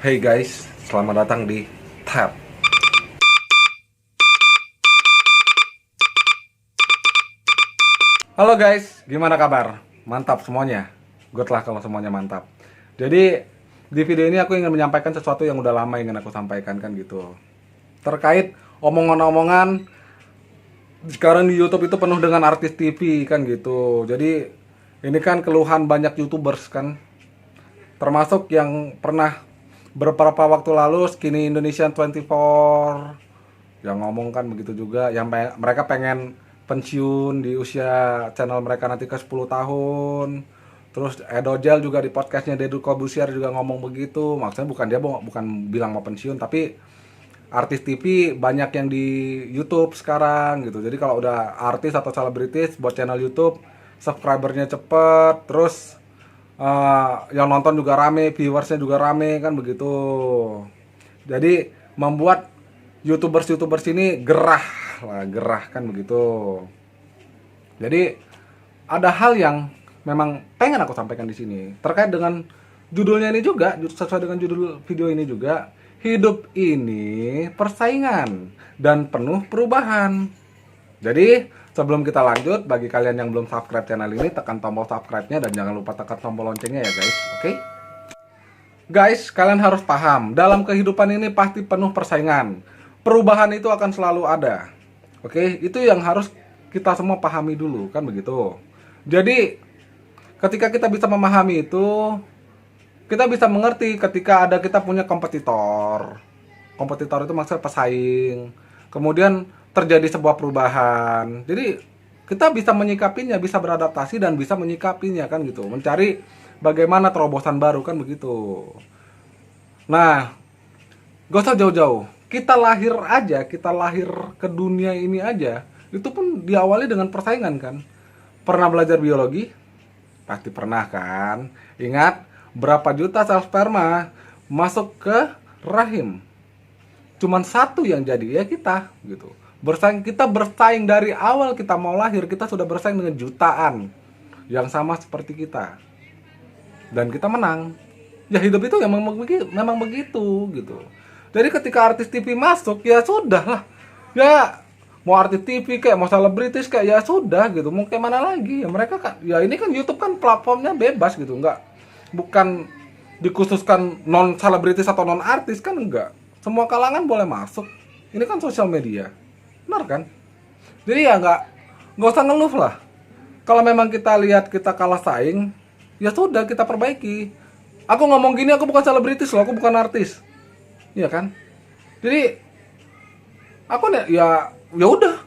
Hey guys, selamat datang di Tab. Halo guys, gimana kabar? Mantap semuanya? Good lah kalau semuanya mantap. Jadi di video ini aku ingin menyampaikan sesuatu yang udah lama ingin aku sampaikan kan gitu. Terkait omongan-omongan sekarang di YouTube itu penuh dengan artis TV kan gitu. Jadi ini kan keluhan banyak YouTubers kan. Termasuk yang pernah beberapa waktu lalu Skinny Indonesian 24 yang ngomong kan begitu juga, yang mereka pengen pensiun di usia channel mereka nanti ke 10 tahun. Terus Edojel juga di podcastnya Deddy Corbuzier juga ngomong begitu. Maksudnya bukan dia bukan bilang mau pensiun, tapi artis TV banyak yang di YouTube sekarang gitu. Jadi kalau udah artis atau selebritis buat channel YouTube, subscribernya cepet, terus yang nonton juga rame, viewersnya juga rame kan begitu. Jadi membuat YouTubers ini gerah kan begitu. Jadi ada hal yang memang pengen aku sampaikan di sini terkait dengan judulnya ini juga, sesuai dengan judul video ini juga. Hidup ini persaingan dan penuh perubahan. Jadi sebelum kita lanjut, bagi kalian yang belum subscribe channel ini, tekan tombol subscribe-nya dan jangan lupa tekan tombol loncengnya ya guys, oke? Guys, kalian harus paham, dalam kehidupan ini pasti penuh persaingan. Perubahan itu akan selalu ada, oke? Itu yang harus kita semua pahami dulu, kan begitu? Jadi, ketika kita bisa memahami itu, kita bisa mengerti ketika kita punya kompetitor. Kompetitor itu maksudnya pesaing. Kemudian terjadi sebuah perubahan. Jadi kita bisa menyikapinya, bisa beradaptasi dan bisa menyikapinya kan gitu. Mencari bagaimana terobosan baru kan begitu. Nah, gak usah jauh-jauh. Kita lahir ke dunia ini aja, itu pun diawali dengan persaingan kan. Pernah belajar biologi? Pasti pernah kan. Ingat, berapa juta sel sperma masuk ke rahim? Cuman satu yang jadi, ya kita gitu. Kita bersaing dari awal kita mau lahir, kita sudah bersaing dengan jutaan yang sama seperti kita. Dan kita menang. Ya hidup itu memang begitu gitu. Jadi ketika artis TV masuk, ya sudah lah. Ya mau artis TV kayak mau selebritis kayak ya sudah gitu. Mau kayak mana lagi? Ya mereka kan, ya ini kan YouTube kan platformnya bebas gitu, bukan dikhususkan non selebritis atau non artis kan enggak. Semua kalangan boleh masuk. Ini kan sosial media. Benar kan? Jadi ya nggak usah ngeluh lah. Kalau memang kita lihat kita kalah saing, ya sudah kita perbaiki. Aku ngomong gini, aku bukan selebritis loh, aku bukan artis. Iya kan? Jadi aku ya udah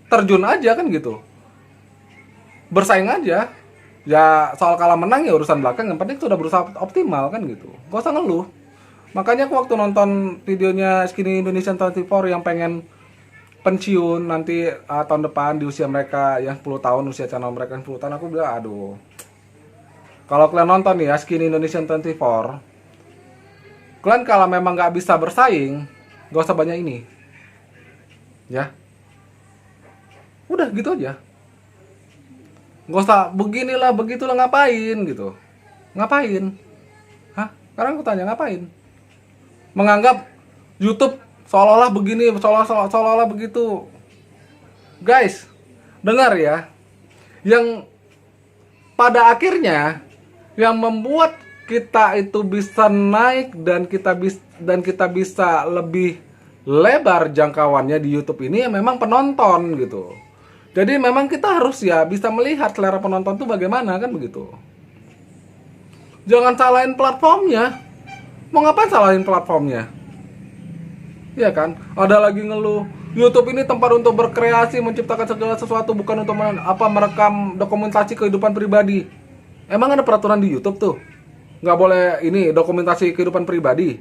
terjun aja kan gitu. Bersaing aja. Ya soal kalah menang ya urusan belakang, yang penting sudah berusaha optimal kan gitu. Gak usah ngeluh. Makanya aku waktu nonton videonya Skinny Indonesian 24 yang pengen pensiun nanti tahun depan di usia mereka yang 10 tahun, usia channel mereka yang 10 tahun, aku bilang aduh. Kalau kalian nonton nih ya Skinny Indonesian 24, kalian kalau memang gak bisa bersaing, gak usah banyak ini. Ya. Udah gitu aja. Gak usah beginilah, begitulah, ngapain gitu. Ngapain? Hah? Sekarang aku tanya ngapain? Menganggap YouTube seolah-olah begini, seolah-olah begitu. Guys, dengar ya. Yang pada akhirnya yang membuat kita itu bisa naik dan kita bisa lebih lebar jangkauannya di YouTube ini ya memang penonton gitu. Jadi memang kita harus ya bisa melihat selera penonton tuh bagaimana kan begitu. Jangan salahin platformnya. Mau ngapain salahin platformnya? Iya kan? Ada lagi ngeluh, YouTube ini tempat untuk berkreasi, menciptakan segala sesuatu, bukan untuk merekam dokumentasi kehidupan pribadi. Emang ada peraturan di YouTube tuh? Nggak boleh ini dokumentasi kehidupan pribadi?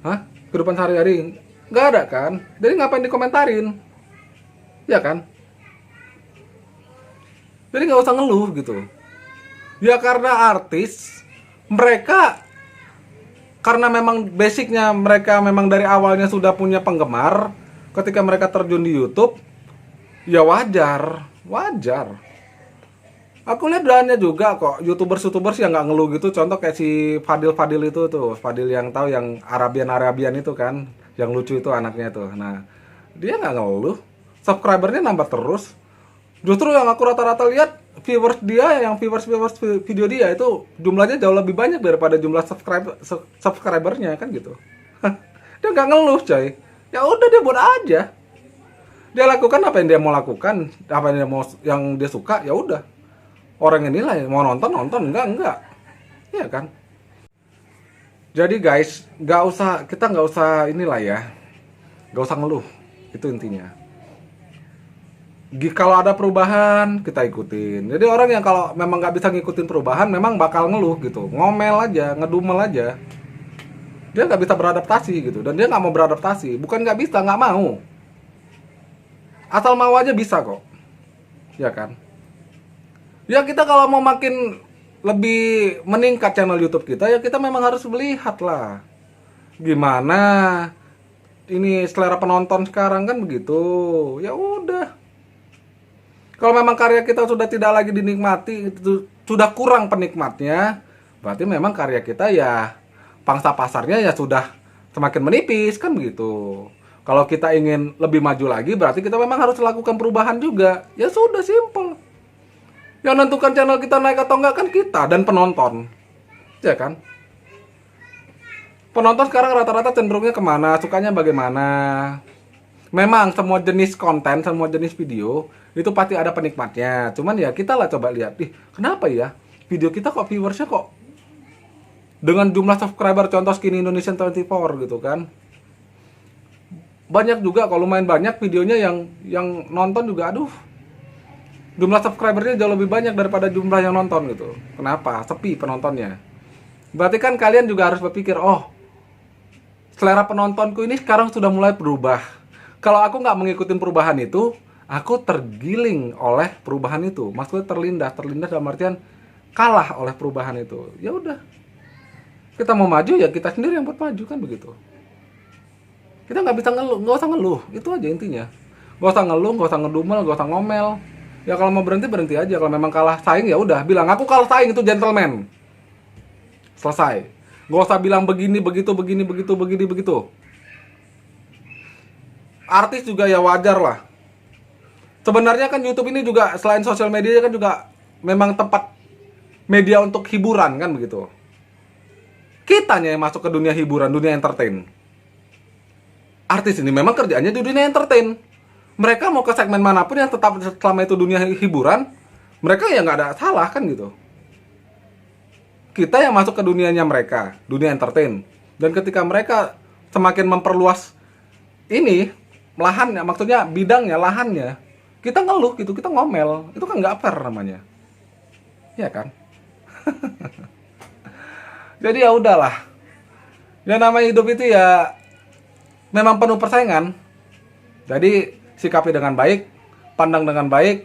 Hah? Kehidupan sehari-hari? Nggak ada kan? Jadi ngapain dikomentarin? Ya kan? Jadi nggak usah ngeluh gitu. Ya karena artis, mereka karena memang basicnya mereka memang dari awalnya sudah punya penggemar. Ketika mereka terjun di YouTube, ya wajar. Aku lihat banyak juga kok youtubers yang nggak ngeluh gitu. Contoh kayak si Fadil itu tuh, Fadil yang tahu yang Arabian itu kan, yang lucu itu anaknya tuh. Nah, dia nggak ngeluh, subscribernya nambah terus. Justru yang aku rata-rata lihat viewers dia, yang viewers video dia itu jumlahnya jauh lebih banyak daripada jumlah subscribernya kan gitu. Dia nggak ngeluh coy. Ya udah dia buat aja. Dia lakukan apa yang dia mau lakukan, apa yang dia mau, yang dia suka, ya udah. Orang yang nilai mau nonton enggak. Iya kan? Jadi guys, kita nggak usah inilah ya. Nggak usah ngeluh. Itu intinya. Kalau ada perubahan kita ikutin. Jadi orang yang kalau memang nggak bisa ngikutin perubahan memang bakal ngeluh gitu, ngomel aja, ngedumel aja. Dia nggak bisa beradaptasi gitu, dan dia nggak mau beradaptasi. Bukan nggak bisa, nggak mau. Asal mau aja bisa kok, ya kan? Ya kita kalau mau makin lebih meningkat channel YouTube kita, ya kita memang harus melihat lah gimana ini selera penonton sekarang kan begitu. Ya udah. Kalau memang karya kita sudah tidak lagi dinikmati, itu sudah kurang penikmatnya, berarti memang karya kita ya pangsa pasarnya ya sudah semakin menipis kan begitu. Kalau kita ingin lebih maju lagi, berarti kita memang harus lakukan perubahan juga. Ya sudah, simple. Yang menentukan channel kita naik atau enggak kan kita dan penonton, ya kan? Penonton sekarang rata-rata cenderungnya kemana, sukanya bagaimana. Memang semua jenis konten, semua jenis video itu pasti ada penikmatnya. Cuman ya kita lah coba lihat, kenapa ya video kita kok viewersnya kok dengan jumlah subscriber contoh Skinny Indonesian 24 gitu kan. Banyak juga, kalau lumayan banyak videonya yang nonton juga, aduh. Jumlah subscribernya jauh lebih banyak daripada jumlah yang nonton gitu. Kenapa? Sepi penontonnya. Berarti kan kalian juga harus berpikir, oh, selera penontonku ini sekarang sudah mulai berubah. Kalau aku nggak mengikuti perubahan itu, aku tergiling oleh perubahan itu. Maksudnya terlindas dalam artian kalah oleh perubahan itu. Ya udah, kita mau maju ya kita sendiri yang buat maju kan begitu. Kita nggak bisa ngeluh, nggak usah ngeluh, itu aja intinya. Nggak usah ngeluh, nggak usah ngedumel, nggak usah ngomel. Ya kalau mau berhenti aja. Kalau memang kalah saing ya udah, bilang aku kalah saing, itu gentleman. Selesai. Nggak usah bilang begini, begitu. Artis juga ya wajar lah. Sebenarnya kan YouTube ini juga selain sosial media kan juga memang tempat media untuk hiburan kan begitu. Kitanya yang masuk ke dunia hiburan, dunia entertain. Artis ini memang kerjaannya di dunia entertain. Mereka mau ke segmen manapun yang tetap selama itu dunia hiburan, mereka ya nggak ada salah kan gitu. Kita yang masuk ke dunianya mereka, dunia entertain. Dan ketika mereka semakin memperluas ini lahannya, maksudnya bidangnya, lahannya, kita ngeluh gitu, kita ngomel, itu kan nggak fair namanya, ya kan? Jadi ya udahlah, ya namanya hidup itu ya memang penuh persaingan. Jadi sikapi dengan baik, pandang dengan baik,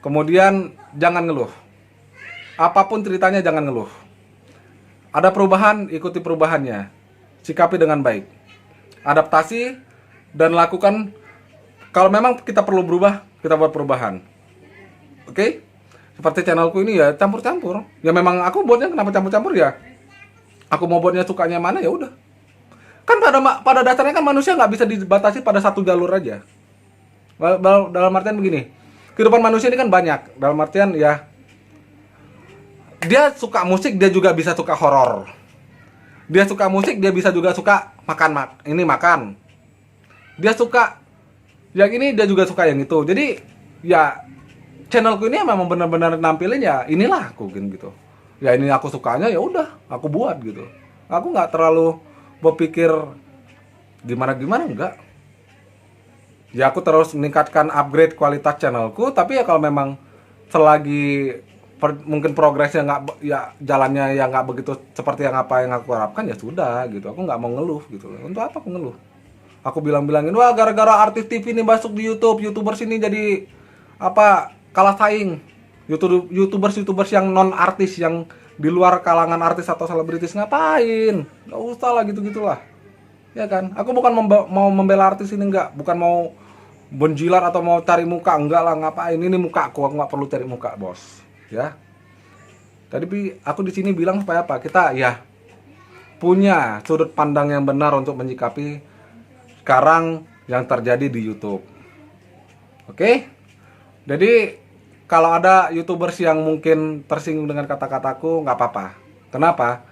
kemudian jangan ngeluh. Apapun ceritanya jangan ngeluh. Ada perubahan, ikuti perubahannya, sikapi dengan baik, adaptasi, dan lakukan. Kalau memang kita perlu berubah, kita buat perubahan. Oke? Seperti channelku ini ya campur-campur. Ya memang aku buatnya kenapa campur-campur ya? Aku mau buatnya sukanya mana ya udah. Kan pada dasarnya kan manusia nggak bisa dibatasi pada satu jalur aja. Dalam artian begini, kehidupan manusia ini kan banyak. Dalam artian ya, dia suka musik, dia juga bisa suka horor. Dia suka musik, dia bisa juga suka makan. Dia suka yang ini, dia juga suka yang itu. Jadi ya channelku ini memang benar-benar nampilin ya inilah aku gitu. Ya ini aku sukanya, ya udah aku buat gitu. Aku nggak terlalu berpikir gimana enggak. Ya aku terus meningkatkan upgrade kualitas channelku, tapi ya kalau memang selagi mungkin progresnya nggak, ya jalannya ya nggak begitu seperti yang aku harapkan, ya sudah gitu. Aku nggak mau ngeluh gitu loh. Untuk apa aku ngeluh? Aku bilangin, wah gara-gara artis TV ini masuk di YouTube, YouTubers ini jadi apa, kalah saing. YouTubers yang non artis, yang di luar kalangan artis atau selebritis, ngapain? Nggak usah lah gitu-gitulah. Ya kan? Aku bukan mau membela artis ini, enggak, bukan mau benjilat atau mau cari muka, enggak lah, ngapain? Ini muka aku nggak perlu cari muka, bos. ya. Tadi aku di sini bilang supaya apa? Kita ya punya sudut pandang yang benar untuk menyikapi sekarang yang terjadi di YouTube. Oke? Jadi kalau ada YouTubers yang mungkin tersinggung dengan kata-kataku, nggak apa-apa. Kenapa?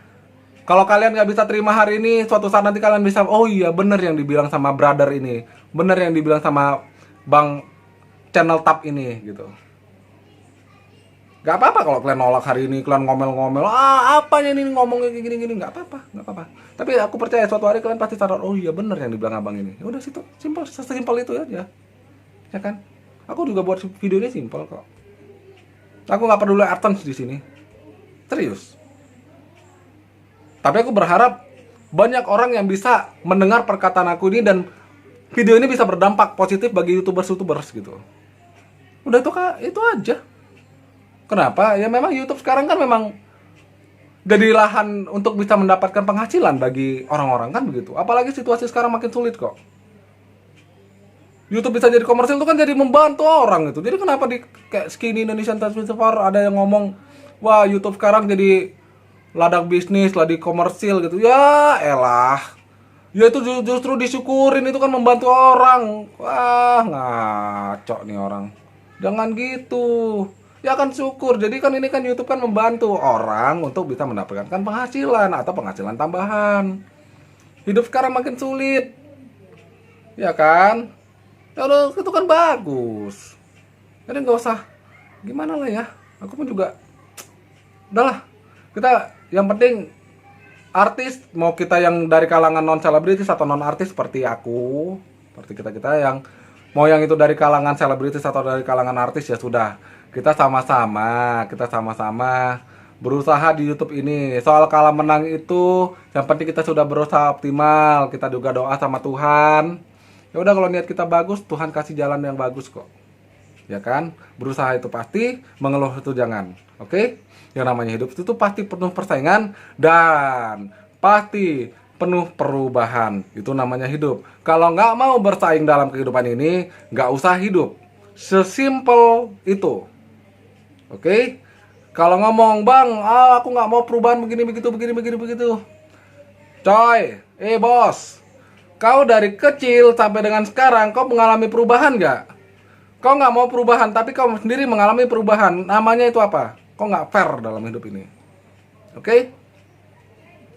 Kalau kalian nggak bisa terima hari ini, suatu saat nanti kalian bisa, oh iya bener yang dibilang sama brother ini, bener yang dibilang sama bang channel tab ini, gitu. Gak apa-apa kalau kalian nolak hari ini, kalian ngomel-ngomel, apanya ini ngomongnya gini-gini, gak apa-apa, gak apa-apa. Tapi aku percaya suatu hari kalian pasti sadar, oh iya bener yang dibilang abang ini. Ya udah situ, simpel, sesimpel itu aja, ya kan? Aku juga buat video ini simpel kok. Aku nggak peduli AdSense di sini, serius. Tapi aku berharap banyak orang yang bisa mendengar perkataan aku ini dan video ini bisa berdampak positif bagi YouTubers gitu. Udah itu aja. Kenapa? Ya memang YouTube sekarang kan memang jadi lahan untuk bisa mendapatkan penghasilan bagi orang-orang kan begitu. Apalagi situasi sekarang makin sulit kok. YouTube bisa jadi komersil itu kan jadi membantu orang gitu. Jadi kenapa di kayak Skinny Indonesian Transmission ada yang ngomong, wah YouTube sekarang jadi ladang bisnis, ladang komersil gitu. Ya elah. Ya itu justru disyukurin, itu kan membantu orang. Wah ngaco nih orang. Jangan gitu. Ya kan syukur. Jadi kan ini kan YouTube kan membantu orang untuk bisa mendapatkan penghasilan atau penghasilan tambahan. Hidup sekarang makin sulit. Ya kan? Ya udah, itu kan bagus. Jadi nggak usah gimana lah ya. Aku pun juga udahlah. Kita yang penting artis, mau kita yang dari kalangan non selebritis atau non artis seperti aku, seperti kita yang mau yang itu dari kalangan selebritis atau dari kalangan artis, ya sudah, kita sama-sama berusaha di YouTube ini. Soal kalah menang itu yang penting kita sudah berusaha optimal, kita juga doa sama Tuhan. Ya udah, kalau niat kita bagus, Tuhan kasih jalan yang bagus kok. Ya kan? Berusaha itu pasti, mengeluh itu jangan. Oke? Yang namanya hidup itu pasti penuh persaingan dan pasti penuh perubahan. Itu namanya hidup. Kalau nggak mau bersaing dalam kehidupan ini, nggak usah hidup. Sesimpel itu. Oke? Kalau ngomong, bang, aku nggak mau perubahan begini begitu. Coy, bos, kau dari kecil sampai dengan sekarang, kau mengalami perubahan nggak? Kau nggak mau perubahan, tapi kau sendiri mengalami perubahan. Namanya itu apa? Kau nggak fair dalam hidup ini. Oke?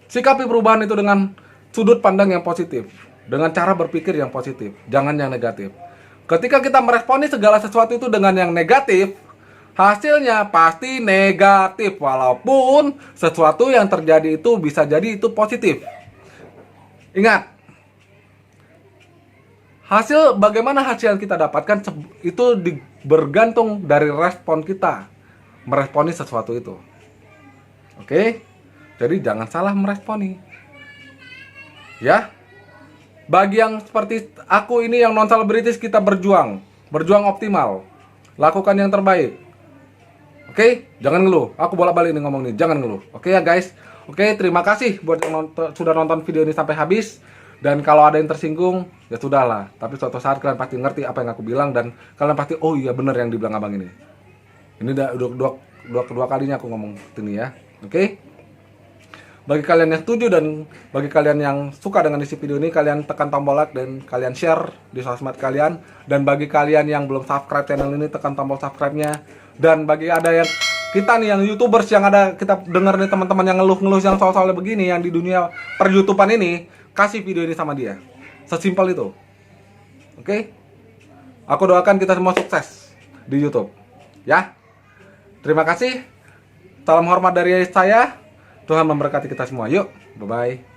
Sikapi perubahan itu dengan sudut pandang yang positif, dengan cara berpikir yang positif, jangan yang negatif. Ketika kita meresponi segala sesuatu itu dengan yang negatif, hasilnya pasti negatif. Walaupun sesuatu yang terjadi itu bisa jadi itu positif. Ingat, bagaimana hasil yang kita dapatkan itu bergantung dari respon kita meresponi sesuatu itu. Oke? Jadi jangan salah meresponi. Ya? Bagi yang seperti aku ini yang non selebritis, kita berjuang optimal. Lakukan yang terbaik. Oke? Jangan ngeluh. Aku bolak-balik nih ngomong nih, jangan ngeluh. Oke ya guys? Oke, terima kasih buat yang sudah nonton video ini sampai habis. Dan kalau ada yang tersinggung, ya sudahlah. Tapi suatu saat kalian pasti ngerti apa yang aku bilang dan kalian pasti, oh iya bener yang dibilang abang ini. Ini udah kedua kalinya aku ngomong ini ya. Oke? Bagi kalian yang setuju dan bagi kalian yang suka dengan isi video ini, kalian tekan tombol like dan kalian share di sosmed kalian. Dan bagi kalian yang belum subscribe channel ini, tekan tombol subscribe-nya. Dan bagi ada yang kita nih yang YouTubers yang ada kita dengar nih, teman-teman yang ngeluh-ngeluh yang soal-soalnya begini yang di dunia per-YouTubean ini, kasih video ini sama dia. Sesimpel itu. Oke? Aku doakan kita semua sukses di YouTube. Ya? Terima kasih. Salam hormat dari saya. Tuhan memberkati kita semua. Yuk, bye-bye.